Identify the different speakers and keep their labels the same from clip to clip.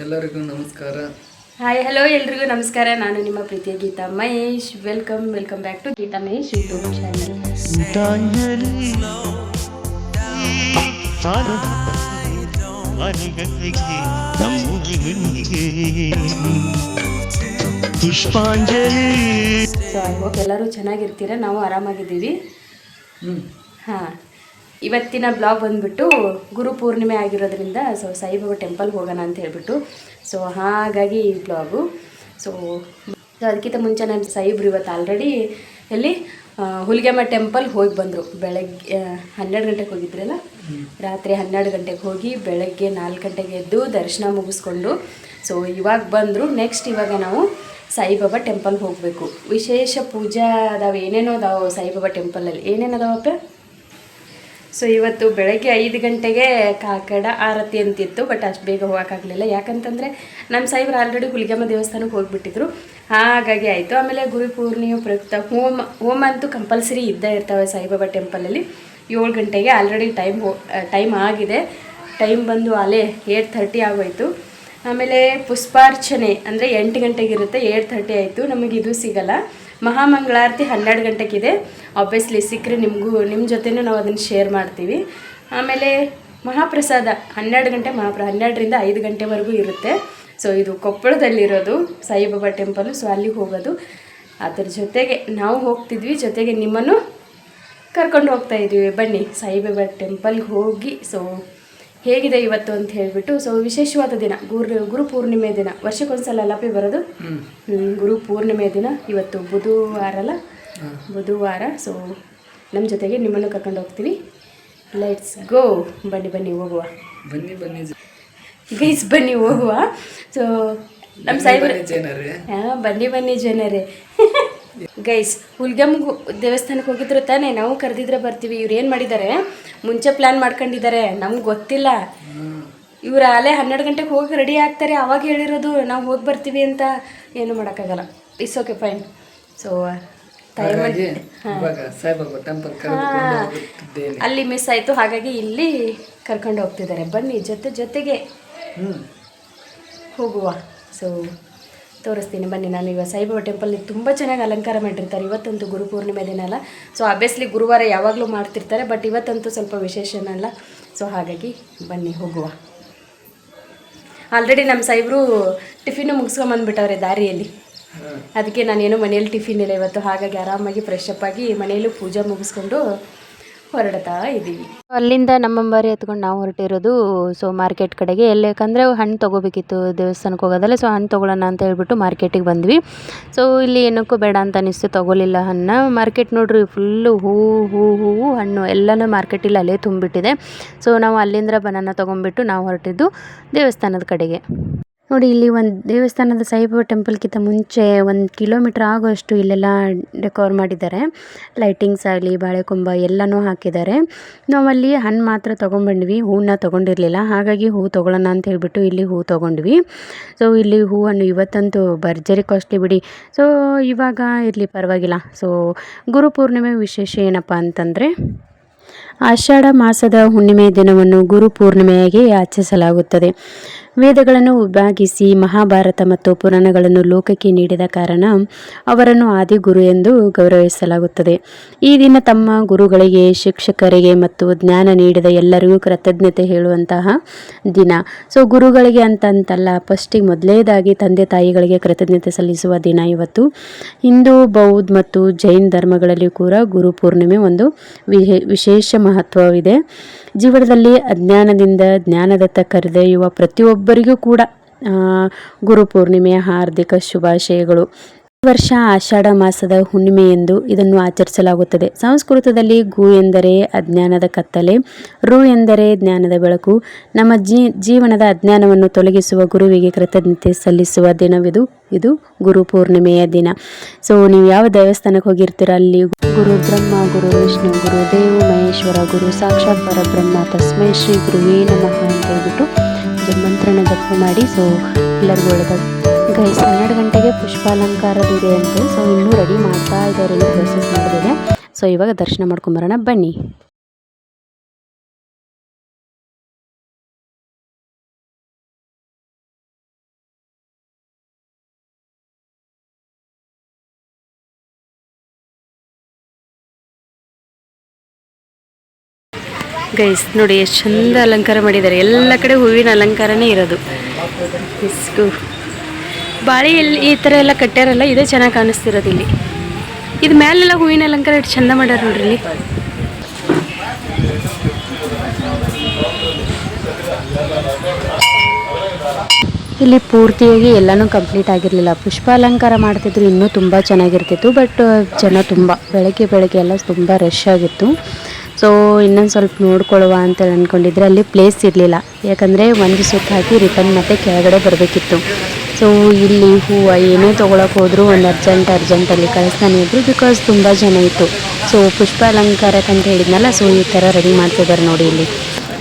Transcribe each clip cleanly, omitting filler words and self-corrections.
Speaker 1: ಎಲ್ಲರಿಗೂ ನಮಸ್ಕಾರ.
Speaker 2: Hi hello ಎಲ್ರಿಗೂ ನಮಸ್ಕಾರ. ನಾನು ನಿಮ್ಮ ಪ್ರೀತಿಯ Geetha Mahesh. Welcome back to Geetha Mahesh YouTube channel. So I hope ಎಲ್ಲರೂ ಚೆನ್ನಾಗಿರ್ತೀರ. ನಾವು ಆರಾಮಾಗಿದ್ದೀವಿ. ಹಾಂ, ಇವತ್ತಿನ ಬ್ಲಾಗ್ ಬಂದುಬಿಟ್ಟು ಗುರು ಪೂರ್ಣಿಮೆ ಆಗಿರೋದ್ರಿಂದ ಸೊ ಸಾಯಿಬಾಬಾ ಟೆಂಪಲ್ಗೆ ಹೋಗೋಣ ಅಂತ ಹೇಳ್ಬಿಟ್ಟು ಸೊ ಹಾಗಾಗಿ ಈ ಬ್ಲಾಗು. ಸೊ ಅದಕ್ಕಿಂತ ಮುಂಚೆ ನನ್ನ ಸಾಯಿಬ್ರು ಇವತ್ತು ಆಲ್ರೆಡಿ ಎಲ್ಲಿ ಹುಲಿಗೆಮ್ಮ ಟೆಂಪಲ್ಗೆ ಹೋಗಿ ಬಂದರು. ಬೆಳಗ್ಗೆ 12 ಗಂಟೆಗೆ ಹೋಗಿದ್ರಲ್ಲ, ರಾತ್ರಿ 12 ಗಂಟೆಗೆ ಹೋಗಿ ಬೆಳಗ್ಗೆ 4 ಗಂಟೆಗೆ ಎದ್ದು ದರ್ಶನ ಮುಗಿಸ್ಕೊಂಡು ಸೊ ಇವಾಗ ಬಂದರು. ನೆಕ್ಸ್ಟ್ ಇವಾಗ ನಾವು ಸಾಯಿಬಾಬಾ ಟೆಂಪಲ್ಗೆ ಹೋಗಬೇಕು. ವಿಶೇಷ ಪೂಜಾ ಅದಾವೆ, ಏನೇನೋ ಅದಾವೆ ಸಾಯಿಬಾಬಾ ಟೆಂಪಲಲ್ಲಿ. ಏನೇನು ಅದಾವಪ್ಪ? ಸೊ ಇವತ್ತು ಬೆಳಗ್ಗೆ 5 ಗಂಟೆಗೆ ಕಾಕಡ ಆರತಿ ಅಂತಿತ್ತು, ಬಟ್ ಅಷ್ಟು ಬೇಗ ಹೋಗೋಕ್ಕಾಗಲಿಲ್ಲ. ಯಾಕಂತಂದರೆ ನಮ್ಮ ಸಾಯಿಬ್ರು ಆಲ್ರೆಡಿ ಹುಲಿಗೆಮ್ಮ ದೇವಸ್ಥಾನಕ್ಕೆ ಹೋಗಿಬಿಟ್ಟಿದ್ರು, ಹಾಗಾಗಿ ಆಯಿತು. ಆಮೇಲೆ ಗುರು ಪೂರ್ಣಿಮೆ ಪ್ರಯುಕ್ತ ಹೋಮ ಅಂತೂ ಕಂಪಲ್ಸರಿ ಇದ್ದೇ ಇರ್ತವೆ ಸಾಯಿಬಾಬಾ ಟೆಂಪಲಲ್ಲಿ. 7 ಗಂಟೆಗೆ ಆಲ್ರೆಡಿ ಟೈಮ್ ಆಗಿದೆ. ಟೈಮ್ ಬಂದು ಅಲ್ಲೇ 8:30 ಆಗೋಯಿತು. ಆಮೇಲೆ ಪುಷ್ಪಾರ್ಚನೆ ಅಂದರೆ 8 ಗಂಟೆಗಿರುತ್ತೆ, 8:30 ಆಯಿತು. ನಮಗೆ ಇದು ಸಿಗಲ್ಲ. ಮಹಾಮಂಗಳಾರತಿ 12 ಗಂಟೆಗಿದೆ. ಆಬ್ವಿಯಸ್ಲಿ ಸಿಕ್ಕರೆ ನಿಮ್ಮ ಜೊತೆನೂ ನಾವು ಅದನ್ನು ಶೇರ್ ಮಾಡ್ತೀವಿ. ಆಮೇಲೆ ಮಹಾಪ್ರಸಾದ 12 ಗಂಟೆ 12ರಿಂದ 5 ಗಂಟೆವರೆಗೂ ಇರುತ್ತೆ. ಸೊ ಇದು ಕೊಪ್ಪಳದಲ್ಲಿರೋದು ಸಾಯಿಬಾಬಾ ಟೆಂಪಲು. ಸೊ ಅಲ್ಲಿಗೆ ಹೋಗೋದು. ಅದ್ರ ಜೊತೆಗೆ ನಾವು ಹೋಗ್ತಿದ್ವಿ, ಜೊತೆಗೆ ನಿಮ್ಮನ್ನು ಕರ್ಕೊಂಡು ಹೋಗ್ತಾಯಿದ್ವಿ. ಬನ್ನಿ ಸಾಯಿಬಾಬಾ ಟೆಂಪಲ್ಗೆ ಹೋಗಿ ಸೊ ಹೇಗಿದೆ ಇವತ್ತು ಅಂತ ಹೇಳಿಬಿಟ್ಟು. ಸೊ ವಿಶೇಷವಾದ ದಿನ, ಗುರು ಪೂರ್ಣಿಮೆ ದಿನ. ವರ್ಷಕ್ಕೊಂದ್ಸಲ ಅಲ್ಲಪ್ಪಿ ಬರೋದು. ಗುರು ಪೂರ್ಣಿಮೆ ದಿನ ಇವತ್ತು ಬುಧವಾರ. ಸೊ ನಮ್ಮ ಜೊತೆಗೆ ನಿಮ್ಮನ್ನು ಕರ್ಕೊಂಡು ಹೋಗ್ತೀವಿ. Let's go. ಬನ್ನಿ ಹೋಗುವ. ಬನ್ನಿ ಹೋಗುವ. ಸೊ ನಮ್ಮ ಸಾಯಿಬ ಬನ್ನಿ ಜನರೇ ಗೈಸ್, ಹುಲಿಗೆಮ್ಮ ದೇವಸ್ಥಾನಕ್ಕೆ ಹೋಗಿದ್ರು ತಾನೇ, ನಾವು ಕರೆದಿದ್ರೆ ಬರ್ತೀವಿ. ಇವ್ರು ಏನು ಮಾಡಿದ್ದಾರೆ, ಮುಂಚೆ ಪ್ಲ್ಯಾನ್ ಮಾಡ್ಕೊಂಡಿದ್ದಾರೆ, ನಮ್ಗೆ ಗೊತ್ತಿಲ್ಲ. ಇವ್ರು ಅಲ್ಲೇ 12 ಗಂಟೆಗೆ ಹೋಗಿ ರೆಡಿ ಆಗ್ತಾರೆ, ಅವಾಗ ಹೇಳಿರೋದು ನಾವು ಹೋಗಿ ಬರ್ತೀವಿ ಅಂತ. ಏನು ಮಾಡೋಕ್ಕಾಗಲ್ಲ. It's okay, fine. ಸೊ ಅಲ್ಲಿ ಮಿಸ್ ಆಯಿತು, ಹಾಗಾಗಿ ಇಲ್ಲಿ ಕರ್ಕೊಂಡು ಹೋಗ್ತಿದ್ದಾರೆ. ಬನ್ನಿ ಜೊತೆಗೆ ಹೋಗುವ. ಸೊ ತೋರಿಸ್ತೀನಿ ಬನ್ನಿ. ನಾನು ಇವಾಗ ಸಾಯಿಬಾಬಾ ಟೆಂಪಲ್ಲಿ ತುಂಬ ಚೆನ್ನಾಗಿ ಅಲಂಕಾರ ಮಾಡಿರ್ತಾರೆ. ಇವತ್ತಂತೂ ಗುರು ಪೂರ್ಣಿಮೆ ದಿನ ಅಲ್ಲ. ಸೊ ಆಬ್ವಿಯಸ್ಲಿ ಗುರುವಾರ ಯಾವಾಗಲೂ ಮಾಡ್ತಿರ್ತಾರೆ, ಬಟ್ ಇವತ್ತಂತೂ ಸ್ವಲ್ಪ ವಿಶೇಷನಲ್ಲ. ಸೊ ಹಾಗಾಗಿ ಬನ್ನಿ ಹೋಗುವ. ಆಲ್ರೆಡಿ ನಮ್ಮ ಸಾಯಿಬ್ರು ಟಿಫಿನು ಮುಗಿಸ್ಕೊಂಬಂದ್ಬಿಟ್ಟವ್ರೆ ದಾರಿಯಲ್ಲಿ. ಅದಕ್ಕೆ ನಾನೇನು ಮನೇಲಿ ಟಿಫಿನ್ ಇಲ್ಲ ಇವತ್ತು, ಹಾಗಾಗಿ ಆರಾಮಾಗಿ ಫ್ರೆಶ್ ಅಪ್ ಆಗಿ ಮನೆಯಲ್ಲೂ ಪೂಜೆ ಮುಗಿಸ್ಕೊಂಡು ಹೊರಡ್ತಾ ಇದ್ದೀವಿ. ಅಲ್ಲಿಂದ ನಮ್ಮಂಬಾರಿ ಎತ್ಕೊಂಡು ನಾವು ಹೊರಟಿರೋದು ಸೊ ಮಾರ್ಕೆಟ್ ಕಡೆಗೆ. ಯಾಕಂದರೆ ಹಣ್ಣು ತೊಗೋಬೇಕಿತ್ತು, ದೇವಸ್ಥಾನಕ್ಕೆ ಹೋಗೋದಲ್ಲ. ಸೊ ಹಣ್ಣು ತೊಗೊಳ್ಳೋಣ ಅಂತ ಹೇಳ್ಬಿಟ್ಟು ಮಾರ್ಕೆಟಿಗೆ ಬಂದ್ವಿ. ಸೊ ಇಲ್ಲಿ ಏನಕ್ಕೂ ಬೇಡ ಅಂತ ಅನಿಸ್ತು, ತೊಗೊಲಿಲ್ಲ ಹಣ್ಣು. ಮಾರ್ಕೆಟ್ ನೋಡ್ರಿ, ಫುಲ್ಲು ಹೂವು ಹಣ್ಣು ಎಲ್ಲನೂ ಮಾರ್ಕೆಟಲ್ಲಿ ಅಲ್ಲೇ ತುಂಬಿಟ್ಟಿದೆ. ಸೊ ನಾವು ಅಲ್ಲಿಂದ ಬನಾನ ತೊಗೊಂಡ್ಬಿಟ್ಟು ನಾವು ಹೊರಟಿದ್ದು ದೇವಸ್ಥಾನದ ಕಡೆಗೆ. ನೋಡಿ, ಇಲ್ಲಿ ಒಂದು ದೇವಸ್ಥಾನದ ಸಾಯಿಬಾಬಾ ಟೆಂಪಲ್ಗಿಂತ ಮುಂಚೆ 1 ಕಿಲೋಮೀಟ್ರ್ ಆಗೋಷ್ಟು ಇಲ್ಲೆಲ್ಲ ಡೆಕೋರ್ ಮಾಡಿದ್ದಾರೆ. ಲೈಟಿಂಗ್ಸ್ ಆಗಲಿ, ಬಾಳೆಕೊಂಬ ಎಲ್ಲನೂ ಹಾಕಿದ್ದಾರೆ. ನಾವು ಅಲ್ಲಿ ಹಣ್ಣು ಮಾತ್ರ ತೊಗೊಂಡ್ಬಂದ್ವಿ, ಹೂವನ್ನ ತೊಗೊಂಡಿರಲಿಲ್ಲ. ಹಾಗಾಗಿ ಹೂವು ತೊಗೊಳ್ಳೋಣ ಅಂತ ಹೇಳ್ಬಿಟ್ಟು ಇಲ್ಲಿ ಹೂವು ತೊಗೊಂಡ್ವಿ. ಸೊ ಇಲ್ಲಿ ಹೂವನ್ನು ಇವತ್ತಂತೂ ಭರ್ಜರಿ ಕಾಸ್ಟ್ಲಿ ಬಿಡಿ. ಸೊ ಇವಾಗ ಇರಲಿ, ಪರವಾಗಿಲ್ಲ. ಸೊ ಗುರು ಪೂರ್ಣಿಮೆ ವಿಶೇಷ ಏನಪ್ಪ ಅಂತಂದರೆ, ಆಷಾಢ ಮಾಸದ ಹುಣ್ಣಿಮೆ ದಿನವನ್ನು ಗುರು ಪೂರ್ಣಿಮೆಯಾಗಿ ಆಚರಿಸಲಾಗುತ್ತದೆ. ವೇದಗಳನ್ನು ವಿಭಾಗಿಸಿ ಮಹಾಭಾರತ ಮತ್ತು ಪುರಾಣಗಳನ್ನು ಲೋಕಕ್ಕೆ ನೀಡಿದ ಕಾರಣ ಅವರನ್ನು ಆದಿಗುರು ಎಂದು ಗೌರವಿಸಲಾಗುತ್ತದೆ. ಈ ದಿನ ತಮ್ಮ ಗುರುಗಳಿಗೆ, ಶಿಕ್ಷಕರಿಗೆ ಮತ್ತು ಜ್ಞಾನ ನೀಡಿದ ಎಲ್ಲರಿಗೂ ಕೃತಜ್ಞತೆ ಹೇಳುವಂತಹ ದಿನ. ಸೊ ಗುರುಗಳಿಗೆ ಅಂತಲ್ಲ, ಫಸ್ಟಿಗೆ ಮೊದಲೇದಾಗಿ ತಂದೆ ತಾಯಿಗಳಿಗೆ ಕೃತಜ್ಞತೆ ಸಲ್ಲಿಸುವ ದಿನ ಇವತ್ತು. ಹಿಂದೂ, ಬೌದ್ಧ ಮತ್ತು ಜೈನ್ ಧರ್ಮಗಳಲ್ಲಿ ಕೂಡ ಗುರು ಪೂರ್ಣಿಮೆ ಒಂದು ವಿಶೇಷ ಮಹತ್ವವಿದೆ. ಜೀವನದಲ್ಲಿ ಅಜ್ಞಾನದಿಂದ ಜ್ಞಾನದತ್ತ ಕರೆದೊಯ್ಯುವ ಪ್ರತಿಯೊಬ್ಬರಿಗೂ ಕೂಡ ಗುರು ಪೂರ್ಣಿಮೆಯ ಹಾರ್ದಿಕ ಶುಭಾಶಯಗಳು. ಈ ವರ್ಷ ಆಷಾಢ ಮಾಸದ ಹುಣ್ಣಿಮೆ ಎಂದು ಇದನ್ನು ಆಚರಿಸಲಾಗುತ್ತದೆ. ಸಂಸ್ಕೃತದಲ್ಲಿ ಗು ಎಂದರೆ ಅಜ್ಞಾನದ ಕತ್ತಲೆ, ರು ಎಂದರೆ ಜ್ಞಾನದ ಬೆಳಕು. ನಮ್ಮ ಜೀವನದ ಅಜ್ಞಾನವನ್ನು ತೊಲಗಿಸುವ ಗುರುವಿಗೆ ಕೃತಜ್ಞತೆ ಸಲ್ಲಿಸುವ ದಿನವಿದು. ಇದು ಗುರು ಪೂರ್ಣಿಮೆಯ ದಿನ. ಸೊ ನೀವು ಯಾವ ದೇವಸ್ಥಾನಕ್ಕೆ ಹೋಗಿರ್ತೀರ, ಅಲ್ಲಿ ಗುರು ಬ್ರಹ್ಮ, ಗುರು ವಿಷ್ಣು, ಗುರು ದೇವ ಮಹೇಶ್ವರ, ಗುರು ಸಾಕ್ಷಾತ್ ಪರಬ್ರಹ್ಮ, ತಸ್ಮೈ ಶ್ರೀ ಗುರುವೇ ನಮಃ ಅಂತ ಹೇಳ್ಬಿಟ್ಟು ಮಂತ್ರನ ಜಪ ಮಾಡಿ. ಸೊ ಎಲ್ಲರಿಗೂ ಒಳ್ಳೆಯದು. ಗೈಸ್, 12 ಗಂಟೆಗೆ ಪುಷ್ಪಾಲಂಕಾರದಿದೆ ಅಂತೆ. ಸೊ ಇನ್ನೂ ರೆಡಿ ಮಾಡ್ತಾ ಇದ್ದಾರೆ, ಪ್ರೊಸೆಸ್ ಮಾಡಿದ್ದಾರೆ. ಸೊ ಇವಾಗ ದರ್ಶನ ಮಾಡ್ಕೊಂಬರೋಣ ಬನ್ನಿ. ಗೈಸ್ ನೋಡಿ ಎಷ್ಟು ಚಂದ ಅಲಂಕಾರ ಮಾಡಿದ್ದಾರೆ. ಎಲ್ಲ ಕಡೆ ಹೂವಿನ ಅಲಂಕಾರನೇ ಇರೋದು. ಇಷ್ಟು ಬಾಳೆ ಎಲ್ಲಿ ಈ ಥರ ಎಲ್ಲ ಕಟ್ಟ್ಯಾರಲ್ಲ, ಇದೇ ಚೆನ್ನಾಗಿ ಕಾಣಿಸ್ತಿರೋದು ಇಲ್ಲಿ. ಇದು ಮೇಲೆಲ್ಲ ಹೂವಿನ ಅಲಂಕಾರ ಎಷ್ಟು ಚಂದ ಮಾಡ್ಯಾರ ನೋಡ್ರಿ ಇಲ್ಲಿ. ಇಲ್ಲಿ ಪೂರ್ತಿಯಾಗಿ ಎಲ್ಲನೂ ಕಂಪ್ಲೀಟ್ ಆಗಿರಲಿಲ್ಲ. ಪುಷ್ಪ ಅಲಂಕಾರ ಮಾಡ್ತಿದ್ರು, ಇನ್ನೂ ತುಂಬ ಚೆನ್ನಾಗಿರ್ತಿತ್ತು. ಬಟ್ ಜನ ತುಂಬ ಬೆಳಗ್ಗೆ ಎಲ್ಲ ತುಂಬ ರಶ್ ಆಗಿತ್ತು. ಸೊ ಇನ್ನೊಂದು ಸ್ವಲ್ಪ ನೋಡ್ಕೊಳ್ಳುವ ಅಂತ ಅಂದ್ಕೊಂಡಿದ್ರೆ ಅಲ್ಲಿ ಪ್ಲೇಸ್ ಇರಲಿಲ್ಲ. ಯಾಕಂದರೆ ಒಂದು ಸುತ್ತ ಹಾಕಿ ರಿಟರ್ನ್ ಮತ್ತೆ ಕೆಳಗಡೆ ಬರಬೇಕಿತ್ತು. ಸೊ ಇಲ್ಲಿ ಹೂವು ಏನೇ ತೊಗೊಳಕ್ಕೆ ಹೋದರೂ ಒಂದು ಅರ್ಜೆಂಟಲ್ಲಿ ಕಳಿಸ್ತಾನೆ ಇದ್ರು, ಬಿಕಾಸ್ ತುಂಬ ಜನ ಇತ್ತು. ಸೊ ಪುಷ್ಪ ಅಲಂಕಾರಕ್ಕಂತ ಹೇಳಿದ್ನಲ್ಲ, ಸೊ ಈ ಥರ ರೆಡಿ ಮಾಡ್ತಿದ್ದಾರೆ ನೋಡಿ ಇಲ್ಲಿ.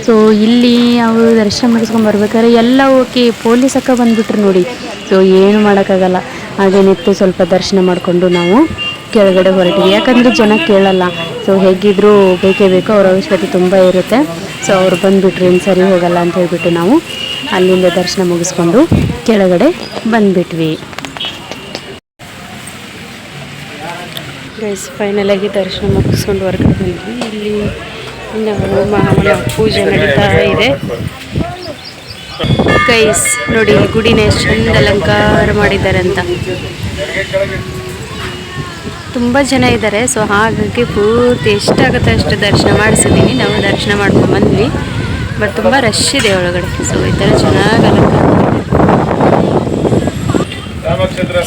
Speaker 2: ಸೊ ಇಲ್ಲಿ ಅವರು ದರ್ಶನ ಮಾಡಿಸ್ಕೊಂಡು ಬರ್ಬೇಕಾದ್ರೆ ಎಲ್ಲ ಓಕೆ ಪೊಲೀಸ್ ಅಕ್ಕ ಬಂದುಬಿಟ್ರು ನೋಡಿ. ಸೊ ಏನು ಮಾಡೋಕ್ಕಾಗಲ್ಲ, ಹಾಗೆ ನಿಂತು ಸ್ವಲ್ಪ ದರ್ಶನ ಮಾಡಿಕೊಂಡು ನಾವು ಕೆಳಗಡೆ ಹೊರಟಿವಿ. ಯಾಕಂದರೆ ಜನ ಕೇಳಲ್ಲ. ಸೊ ಹೇಗಿದ್ದರೂ ಬೇಕೇ ಬೇಕು, ಅವ್ರ ಅವಶ್ಯಕತೆ ತುಂಬ ಇರುತ್ತೆ. ಸೊ ಅವ್ರು ಬಂದುಬಿಟ್ರು, ಇನ್ನು ಸರಿ ಹೋಗಲ್ಲ ಅಂತ ಹೇಳ್ಬಿಟ್ಟು ನಾವು ಅಲ್ಲಿಂದ ದರ್ಶನ ಮುಗಿಸ್ಕೊಂಡು ಕೆಳಗಡೆ ಬಂದುಬಿಟ್ವಿ. ಗೈಸ್ ಫೈನಲಾಗಿ ದರ್ಶನ ಮುಗಿಸ್ಕೊಂಡು ಹೊರಗಡೆ ಬಂದ್ವಿ. ಇಲ್ಲಿ ಮಾವನ ಪೂಜೆ ನಡೀತಾ ಇದೆ. ಗೈಸ್ ನೋಡಿ ಗುಡಿನ ಎಷ್ಟು ಚಂದ ಅಲಂಕಾರ ಮಾಡಿದ್ದಾರೆ ಅಂತ. ತುಂಬ ಜನ ಇದ್ದಾರೆ. ಸೊ ಹಾಗಾಗಿ ಪೂರ್ತಿ ಎಷ್ಟಾಗುತ್ತೆ ಅಷ್ಟು ದರ್ಶನ ಮಾಡಿಸಿದ್ದೀನಿ. ನಾವು ದರ್ಶನ ಮಾಡ್ಕೊಂಡು ಬಂದ್ವಿ. ಬಟ್ ತುಂಬ ರಶ್ ಇದೆ ಒಳಗಡೆ. ಸೊ ಈ ಥರ ಚೆನ್ನಾಗಿ ಅಲಂಕಾರ.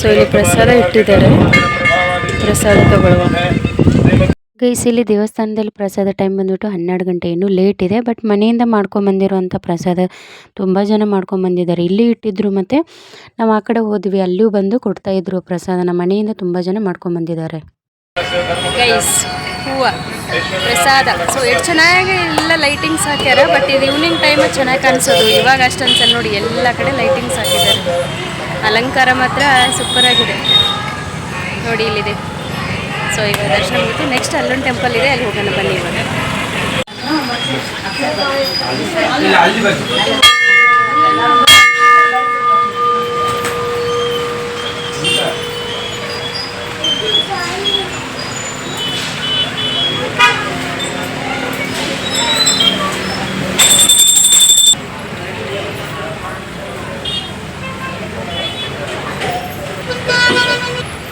Speaker 2: ಸೊ ಇಲ್ಲಿ ಪ್ರಸಾದ ಇಟ್ಟಿದ್ದಾರೆ, ಪ್ರಸಾದ ತಗೊಳ್ಳುವ. ಗೈಸ್ ಇಲ್ಲಿ ದೇವಸ್ಥಾನದಲ್ಲಿ ಪ್ರಸಾದ ಟೈಮ್ ಬಂದ್ಬಿಟ್ಟು 12 ಗಂಟೆ, ಇನ್ನೂ ಲೇಟ್ ಇದೆ. ಬಟ್ ಮನೆಯಿಂದ ಮಾಡ್ಕೊಂಬಂದಿರೋಂಥ ಪ್ರಸಾದ ತುಂಬ ಜನ ಮಾಡ್ಕೊಂಬಂದಿದ್ದಾರೆ. ಇಲ್ಲಿ ಇಟ್ಟಿದ್ರು, ಮತ್ತು ನಾವು ಆ ಕಡೆ ಹೋದ್ವಿ, ಅಲ್ಲಿಯೂ ಬಂದು ಕೊಡ್ತಾಯಿದ್ರು ಪ್ರಸಾದನ. ಮನೆಯಿಂದ ತುಂಬ ಜನ ಮಾಡ್ಕೊಂಬಂದಿದ್ದಾರೆ. ಗೈಸ್ ಹೂವು ಪ್ರಸಾದ. ಸೊ ಎಷ್ಟು ಚೆನ್ನಾಗಿ ಎಲ್ಲ ಲೈಟಿಂಗ್ಸ್ ಹಾಕ್ಯಾರ. ಬಟ್ ಇದು ಈವ್ನಿಂಗ್ ಟೈಮ್ ಚೆನ್ನಾಗಿ ಕಾಣಿಸೋದು, ಇವಾಗ ಅಷ್ಟು ಅನ್ಸಲ್ಲ ನೋಡಿ. ಎಲ್ಲ ಕಡೆ ಲೈಟಿಂಗ್ಸ್ ಹಾಕಿದ್ದಾರೆ. ಅಲಂಕಾರ ಮಾತ್ರ ಸೂಪರಾಗಿದೆ ನೋಡಿ ಇಲ್ಲಿದೆ. ಸೊ ಈಗ ದರ್ಶನ ಮುಗಿತು. ನೆಕ್ಸ್ಟ್ ಅಲ್ಲೊಂದು ಟೆಂಪಲ್ ಇದೆ, ಅಲ್ಲಿ ಹೋಗೋಣ ಬನ್ನಿ ಇವಾಗ.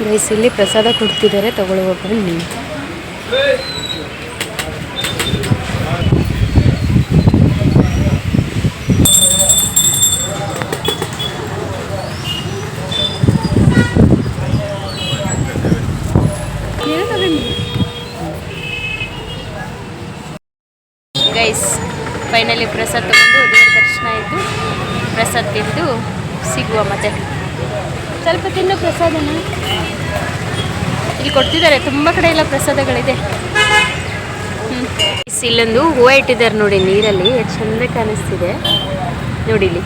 Speaker 2: ಗೈಸ್ ಇಲ್ಲಿ ಪ್ರಸಾದ ಕೊಡ್ತಿದ್ದಾರೆ, ತಗೊಳ್ಳುವ ಬನ್ನಿ. ಗೈಸ್ ಫೈನಲಿ ಪ್ರಸಾದ ತಗೊಂಡು ದೇವ್ರ ದರ್ಶನ ಆಯಿತು. ಪ್ರಸಾದ ತಿಂದು ಸಿಗುವ ಮತ್ತೆ. ಸ್ವಲ್ಪ ತಿನ್ನೋ ಪ್ರಸಾದನ ಇಲ್ಲಿ ಕೊಡ್ತಿದ್ದಾರೆ. ತುಂಬ ಕಡೆ ಎಲ್ಲ ಪ್ರಸಾದಗಳಿದೆ. ಇಲ್ಲೊಂದು ಹೂವು ಇಟ್ಟಿದ್ದಾರೆ ನೋಡಿ ನೀರಲ್ಲಿ, ಎಷ್ಟು ಚಂದ ಕಾಣಿಸ್ತಿದೆ ನೋಡಿ. ಇಲ್ಲಿ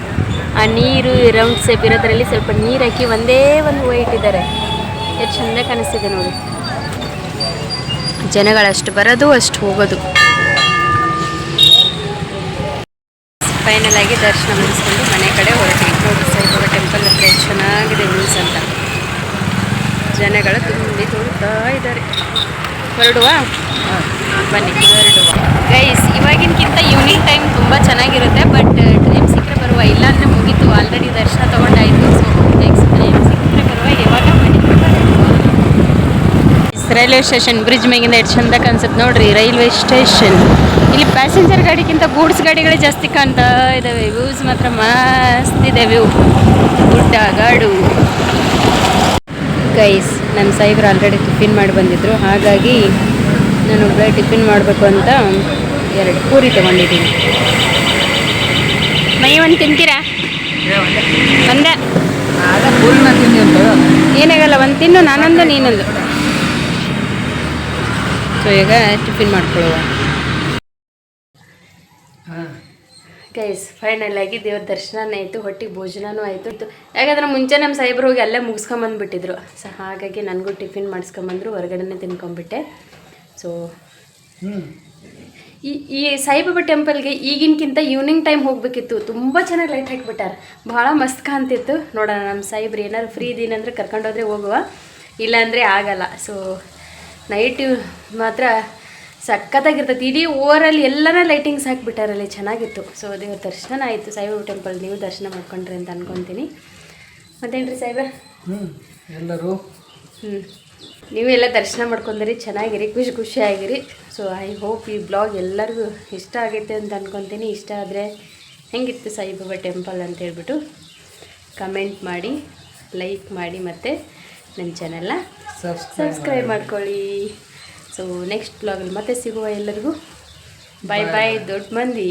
Speaker 2: ಆ ನೀರು ರೌಂಡ್ ಸೇಪ್ ಇರೋದ್ರಲ್ಲಿ ಸ್ವಲ್ಪ ನೀರು ಹಾಕಿ ಒಂದೇ ಒಂದು ಹೂವು ಇಟ್ಟಿದ್ದಾರೆ. ಎಷ್ಟು ಚಂದ ಕಾಣಿಸ್ತಿದೆ ನೋಡಿ. ಜನಗಳಷ್ಟು ಬರೋದು ಅಷ್ಟು ಹೋಗೋದು. ಫೈನಲ್ ಆಗಿ ದರ್ಶನ ಮುಗಿಸ್ಕೊಂಡು ಮನೆ ಕಡೆ ಹೊರಟಿವಿ. ನೋಡಿ ಸಾಯಿಬಾಬಾ ಟೆಂಪಲ್ ಹತ್ರ ಎಷ್ಟು ಚೆನ್ನಾಗಿದೆ ವ್ಯೂಸ್ ಅಂತ. ಜನಗಳು ತುಂಬಿ ತುಳ್ತಾ ಇದ್ದಾರೆ. ಹೊರಡುವ ಬನ್ನಿ, ಹೊರಡುವ. ಗೈಸ್ ಇವಾಗಿನಕ್ಕಿಂತ ಈವ್ನಿಂಗ್ ಟೈಮ್ ತುಂಬ ಚೆನ್ನಾಗಿರುತ್ತೆ. ಬಟ್ ಟೈಮ್ ಸಿಕ್ಕರೆ ಬರುವ, ಇಲ್ಲಾಂದರೆ ಮುಗೀತು. ಆಲ್ರೆಡಿ ದರ್ಶನ ತೊಗೊಂಡಾಯಿತು. ಸೊ ನೆಕ್ಸ್ಟ್ ಟೈಮ್ ಸಿಕ್ಕರೆ ಬರುವ. ಯಾವಾಗ ರೈಲ್ವೆ ಸ್ಟೇಷನ್ ಬ್ರಿಡ್ಜ್ ಮೇಗಿಂದ ಎಷ್ಟು ಚಂದ ಕಾಣಿಸುತ್ತೆ ನೋಡ್ರಿ. ರೈಲ್ವೆ ಸ್ಟೇಷನ್ ಇಲ್ಲಿ ಪ್ಯಾಸೆಂಜರ್ ಗಾಡಿಗಿಂತ ಗೂಡ್ಸ್ ಗಾಡಿಗಳೇ ಜಾಸ್ತಿ ಕಾಣ್ತಾ ಇದ್ದಾವೆ. ವ್ಯೂಸ್ ಮಾತ್ರ ಮಸ್ತ್ ಇದೆ. ವ್ಯೂ ಗುಡ್ಡ ಗಾಡು. ಗೈಸ್ ನನ್ನ ಸಾಯಿಬ್ರು ಆಲ್ರೆಡಿ ಟಿಫಿನ್ ಮಾಡಿ ಬಂದಿದ್ರು, ಹಾಗಾಗಿ ನಾನು ಒಬ್ಬಳೆ ಟಿಫಿನ್ ಮಾಡಬೇಕು ಅಂತ 2 ಪೂರಿ ತೊಗೊಂಡಿದ್ದೀನಿ. ಮೈ ಒಂದು ತಿಂತೀರಾ? ಒಂದೇ ಏನಾಗಲ್ಲ, ಒಂದು ತಿನ್ನು, ನಾನೊಂದು ನೀನೊಂದು. ಸೊ ಈಗ ಟಿಫಿನ್ ಮಾಡ್ಕೊಳ್ಳುವ. ಗೈಸ್ ಫೈನಲ್ ಆಗಿ ದೇವ್ರ ದರ್ಶನನೂ ಆಯಿತು, ಹೊಟ್ಟಿಗೆ ಭೋಜನನೂ ಆಯಿತು. ಯಾಕಂದ್ರೆ ಮುಂಚೆ ನಮ್ಮ ಸಾಯಿಬ್ರು ಹೋಗಿ ಅಲ್ಲೇ ಮುಗಿಸ್ಕೊಂಬಂದುಬಿಟ್ಟಿದ್ರು. ಸೊ ಹಾಗಾಗಿ ನನಗೂ ಟಿಫಿನ್ ಮಾಡಿಸ್ಕೊಂಬಂದ್ರು, ಹೊರಗಡೆನೇ ತಿನ್ಕೊಂಬಿಟ್ಟೆ. ಸೊ ಈ ಸಾಯಿಬಾಬಾ ಟೆಂಪಲ್ಗೆ ಈಗಿನಕ್ಕಿಂತ ಈವ್ನಿಂಗ್ ಟೈಮ್ ಹೋಗಬೇಕಿತ್ತು. ತುಂಬ ಚೆನ್ನಾಗಿ ಲೈಟ್ ಹಾಕಿಬಿಟ್ಟಾರೆ, ಭಾಳ ಮಸ್ತ್ ಕಾಣ್ತಿತ್ತು. ನೋಡೋಣ ನಮ್ಮ ಸಾಯಿಬ್ರು ಏನಾದ್ರು ಫ್ರೀ ಇದೀನಂದ್ರೆ ಕರ್ಕೊಂಡೋದ್ರೆ ಹೋಗುವ, ಇಲ್ಲಾಂದರೆ ಆಗಲ್ಲ. ಸೊ ನೈಟ್ ಮಾತ್ರ ಸಖತ್ತಾಗಿರ್ತೈತಿ. ಇಡೀ ಓವರಲ್ಲಿ ಎಲ್ಲರ ಲೈಟಿಂಗ್ಸ್ ಹಾಕಿಬಿಟ್ಟಾರಲ್ಲಿ, ಚೆನ್ನಾಗಿತ್ತು. ಸೊ ದೇವ್ರ ದರ್ಶನ ಆಯಿತು ಸಾಯಿಬಾಬಾ ಟೆಂಪಲ್. ನೀವು ದರ್ಶನ ಮಾಡ್ಕೊಂಡ್ರಿ ಅಂತ ಅನ್ಕೊತೀನಿ. ಮತ್ತೇನ್ರಿ ಸಾಯಿಬ
Speaker 1: ಎಲ್ಲರೂ
Speaker 2: ನೀವೆಲ್ಲ ದರ್ಶನ ಮಾಡ್ಕೊಂಡ್ರಿ, ಚೆನ್ನಾಗಿರಿ, ಖುಷಿಯಾಗಿರಿ. ಸೊ ಐ ಹೋಪ್ ಈ ಬ್ಲಾಗ್ ಎಲ್ಲರಿಗೂ ಇಷ್ಟ ಆಗೈತೆ ಅಂತ ಅನ್ಕೊತೀನಿ. ಇಷ್ಟ ಆದರೆ ಹೆಂಗಿತ್ತು ಸಾಯಿಬಾಬಾ ಟೆಂಪಲ್ ಅಂತ ಹೇಳ್ಬಿಟ್ಟು ಕಮೆಂಟ್ ಮಾಡಿ, ಲೈಕ್ ಮಾಡಿ, ಮತ್ತು ನನ್ನ ಚಾನೆಲ್ನ ಸಬ್ಸ್ಕ್ರೈಬ್ ಮಾಡ್ಕೊಳ್ಳಿ. ಸೊ ನೆಕ್ಸ್ಟ್ ಬ್ಲಾಗಲ್ಲಿ ಮತ್ತೆ ಸಿಗುವ ಎಲ್ಲರಿಗೂ. ಬಾಯ್ ಬಾಯ್ ದೊಡ್ಡ ಮಂದಿ.